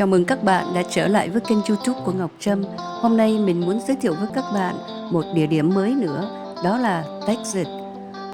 Chào mừng các bạn đã trở lại với kênh YouTube của Ngọc Trâm. Hôm nay mình muốn giới thiệu với các bạn một địa điểm mới nữa, đó là Texas.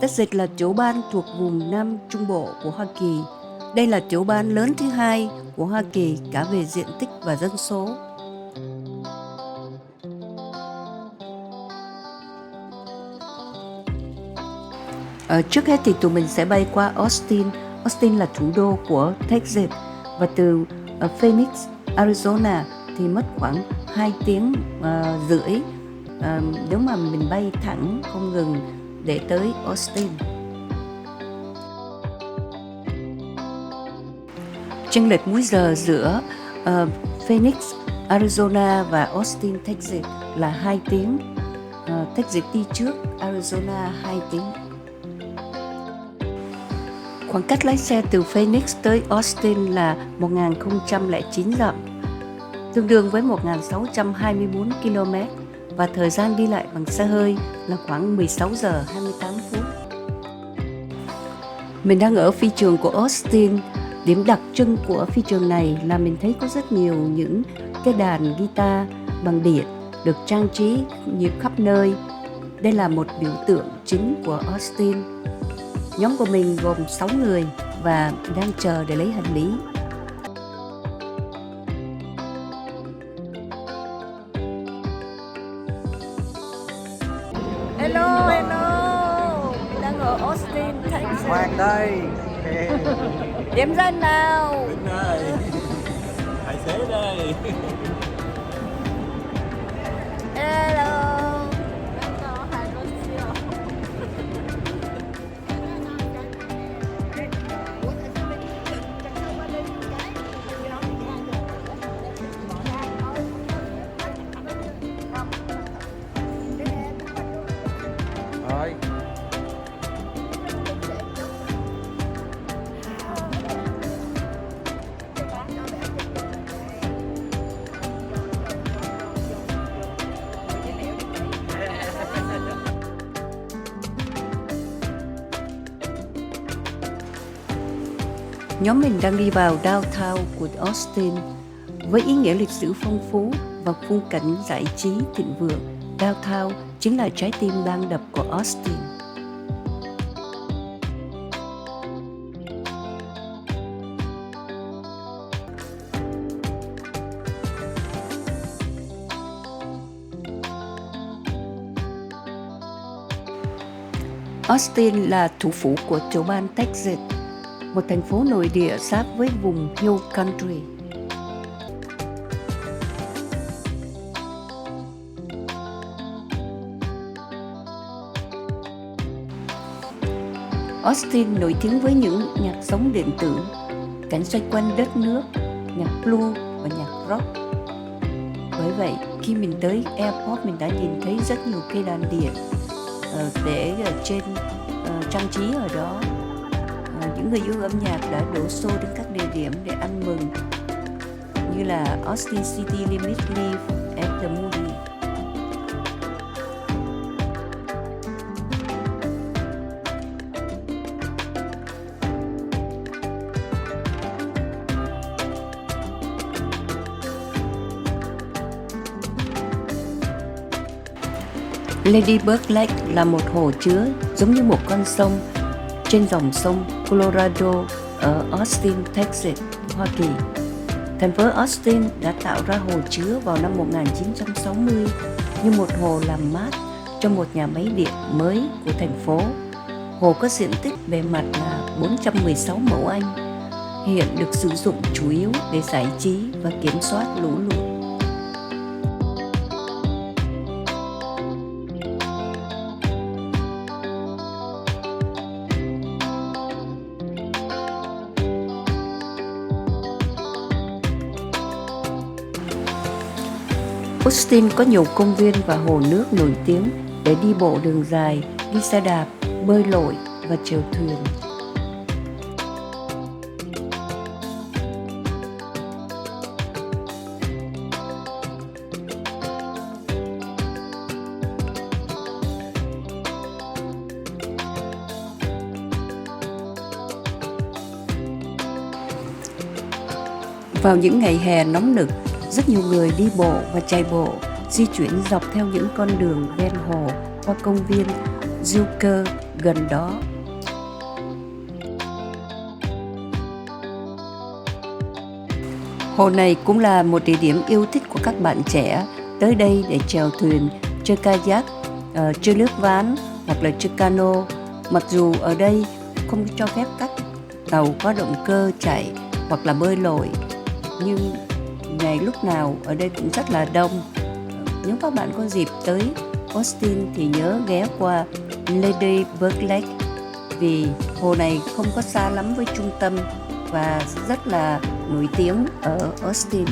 Texas là tiểu bang thuộc vùng Nam Trung Bộ của Hoa Kỳ. Đây là tiểu bang lớn thứ hai của Hoa Kỳ cả về diện tích và dân số. Trước hết thì tụi mình sẽ bay qua Austin. Austin là thủ đô của Texas, và từ Phoenix, Arizona thì mất khoảng 2 tiếng rưỡi nếu mà mình bay thẳng không ngừng để tới Austin. Chênh lệch múi giờ giữa Phoenix, Arizona và Austin, Texas là 2 tiếng. Texas đi trước, Arizona 2 tiếng. Khoảng cách lái xe từ Phoenix tới Austin là 1.009 dặm, tương đương với 1.624 km, và thời gian đi lại bằng xe hơi là khoảng 16 giờ 28 phút. Mình đang ở phi trường của Austin. Điểm đặc trưng của phi trường này là mình thấy có rất nhiều những cái đàn guitar bằng điện được trang trí nhiều khắp nơi. Đây là một biểu tượng chính của Austin. Nhóm của mình gồm 6 người và đang chờ để lấy hành lý. Hello, mình đang ở Austin, Texas. Hoàng đây. Điểm danh nào. Vinh ơi. Tài xế đây. Hello. Rồi. Nhóm mình đang đi vào downtown của Austin. Với ý nghĩa lịch sử phong phú và khung cảnh giải trí thịnh vượng, downtown chính là trái tim ban đập của Austin. Austin là thủ phủ của tiểu bang Texas, một thành phố nội địa giáp với vùng Hill Country. Austin nổi tiếng với những nhạc sống điện tử, cảnh xoay quanh đất nước, nhạc blues và nhạc rock. Bởi vậy, khi mình tới airport, mình đã nhìn thấy rất nhiều cây đàn điện để trên trang trí ở đó. Những người yêu âm nhạc đã đổ xô đến các địa điểm để ăn mừng, như là Austin City Limits Live at the Moody. Ladybird Lake là một hồ chứa giống như một con sông trên dòng sông Colorado ở Austin, Texas, Hoa Kỳ. Thành phố Austin đã tạo ra hồ chứa vào năm 1960 như một hồ làm mát cho một nhà máy điện mới của thành phố. Hồ có diện tích bề mặt là 416 mẫu Anh, hiện được sử dụng chủ yếu để giải trí và kiểm soát lũ lụt. Austin có nhiều công viên và hồ nước nổi tiếng để đi bộ đường dài, đi xe đạp, bơi lội và chèo thuyền. Vào những ngày hè nóng nực, rất nhiều người đi bộ và chạy bộ di chuyển dọc theo những con đường ven hồ qua công viên Zucker gần đó. Hồ này cũng là một địa điểm yêu thích của các bạn trẻ tới đây để chèo thuyền, chơi kayak, chơi lướt ván hoặc là chơi cano. Mặc dù ở đây không cho phép các tàu có động cơ chạy hoặc là bơi lội, nhưng ngày lúc nào ở đây cũng rất là đông. Nếu các bạn có dịp tới Austin thì nhớ ghé qua Lady Bird Lake, vì hồ này không có xa lắm với trung tâm và rất là nổi tiếng ở Austin.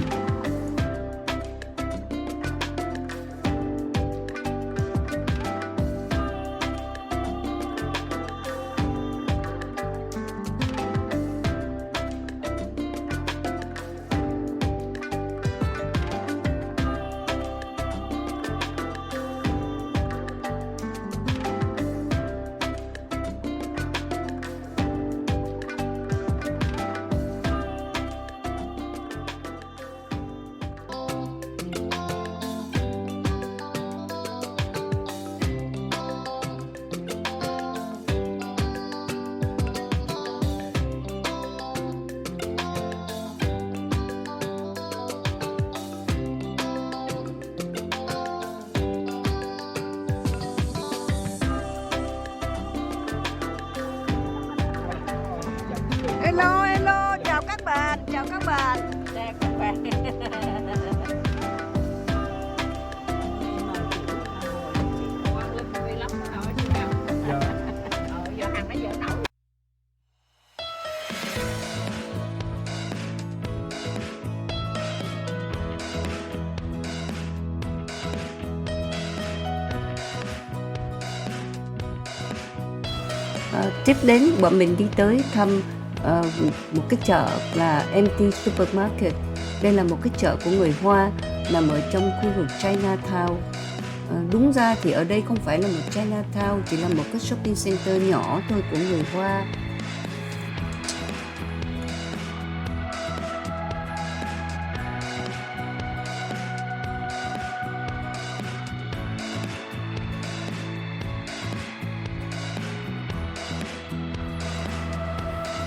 Hello, chào các bạn, chào các bạn. Chào các bạn. Tiếp đến bọn mình đi tới thăm một cái chợ là MT Supermarket. Đây là một cái chợ của người Hoa nằm ở trong khu vực Chinatown. Đúng ra thì ở đây không phải là một Chinatown, chỉ là một cái shopping center nhỏ thôi của người Hoa.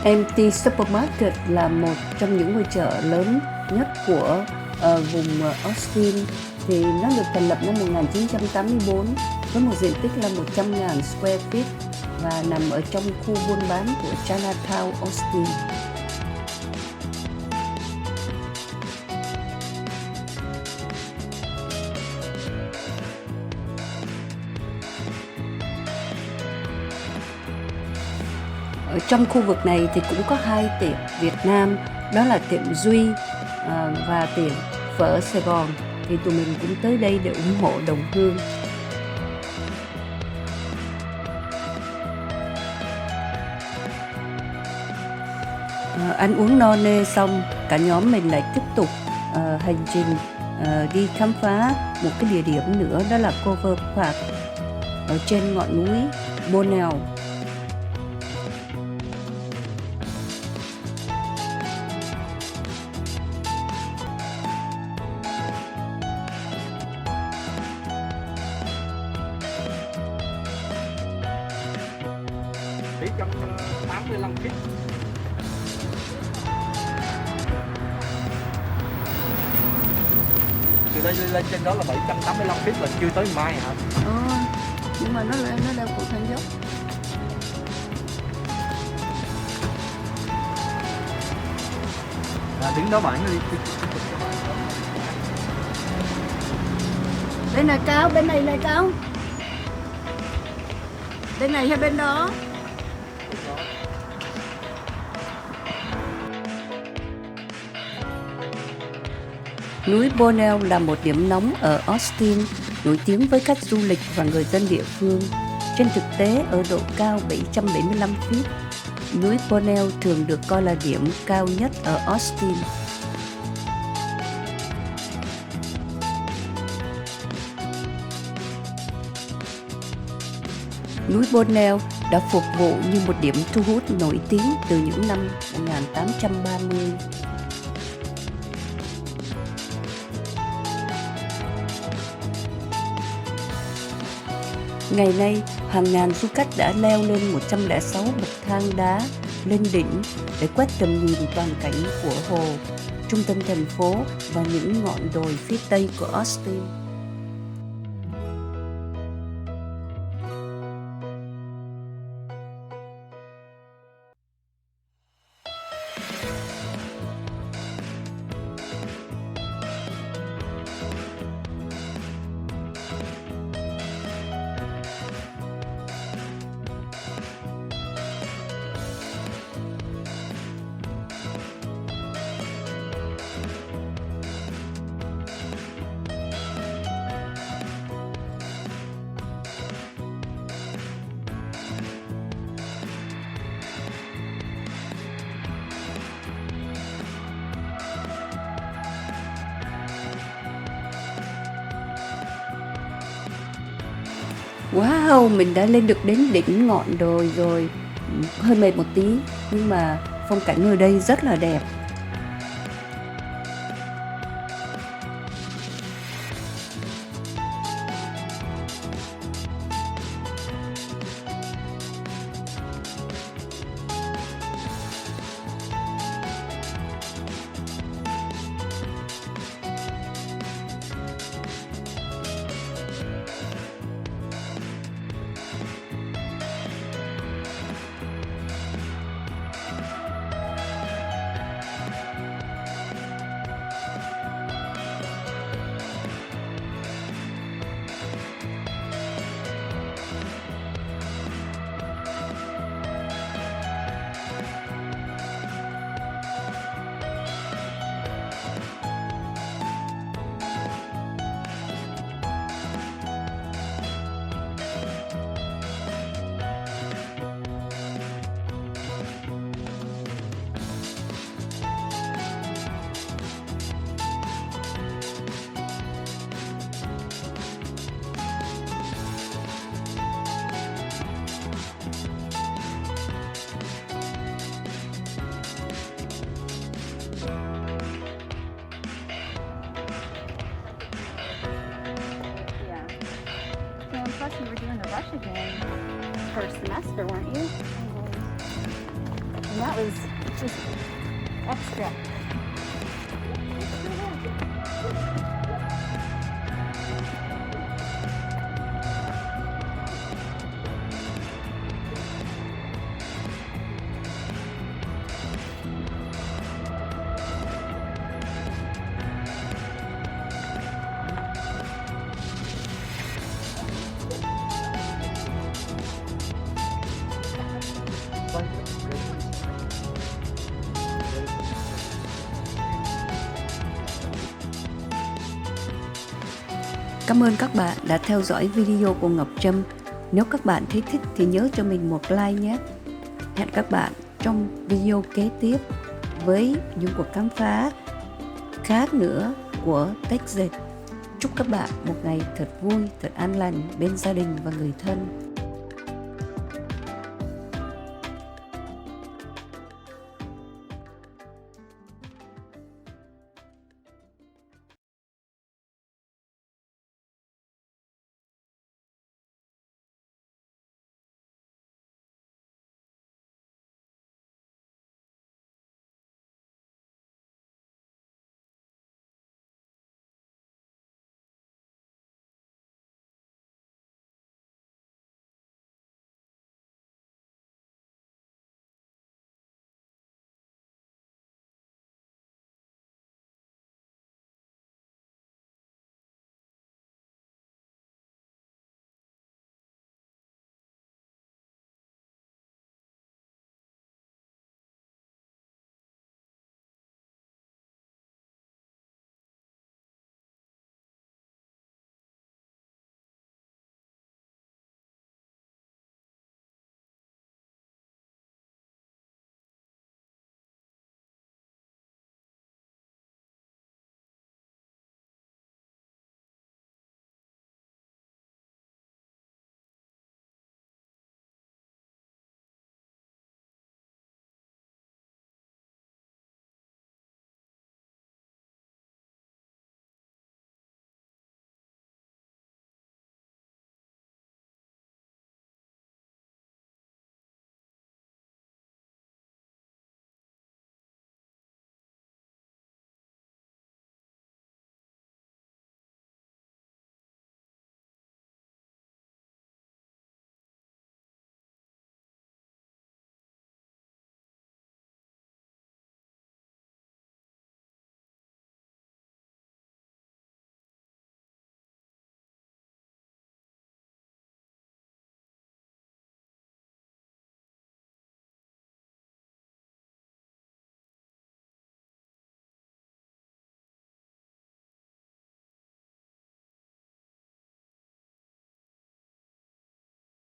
MT Supermarket là một trong những ngôi chợ lớn nhất của vùng Austin. Thì nó được thành lập năm 1984 với một diện tích là 100.000 square feet và nằm ở trong khu buôn bán của Chinatown Austin. Ở trong khu vực này thì cũng có hai tiệm Việt Nam, đó là tiệm Duy và tiệm phở Sài Gòn. Thì tụi mình cũng tới đây để ủng hộ đồng hương. Ăn uống no nê xong, cả nhóm mình lại tiếp tục hành trình đi khám phá một cái địa điểm nữa, đó là Cover Park ở trên ngọn núi Bonnell. Chỉ 185 feet. Từ đây lên trên đó là 785 feet là chưa tới mai hả? Nhưng mà nó leo cầu thang dốc. Đứng đó bạn đi. Bên này cao, bên này lại cao. Bên này hay bên đó? Núi Bonnell là một điểm nóng ở Austin, nổi tiếng với khách du lịch và người dân địa phương. Trên thực tế, ở độ cao 775 feet, núi Bonnell thường được coi là điểm cao nhất ở Austin. Núi Bonnell đã phục vụ như một điểm thu hút nổi tiếng từ những năm 1830. Ngày nay, hàng ngàn du khách đã leo lên 106 bậc thang đá lên đỉnh để quét tầm nhìn toàn cảnh của hồ, trung tâm thành phố và những ngọn đồi phía tây của Austin. Wow, mình đã lên được đến đỉnh ngọn đồi rồi. Hơi mệt một tí, nhưng mà phong cảnh ở đây rất là đẹp. Plus, you were doing the Russia game first semester, weren't you? And that was just extra. Cảm ơn các bạn đã theo dõi video của Ngọc Trâm. Nếu các bạn thấy thích thì nhớ cho mình một like nhé. Hẹn các bạn trong video kế tiếp với những cuộc khám phá khác nữa của Texas. Chúc các bạn một ngày thật vui, thật an lành bên gia đình và người thân.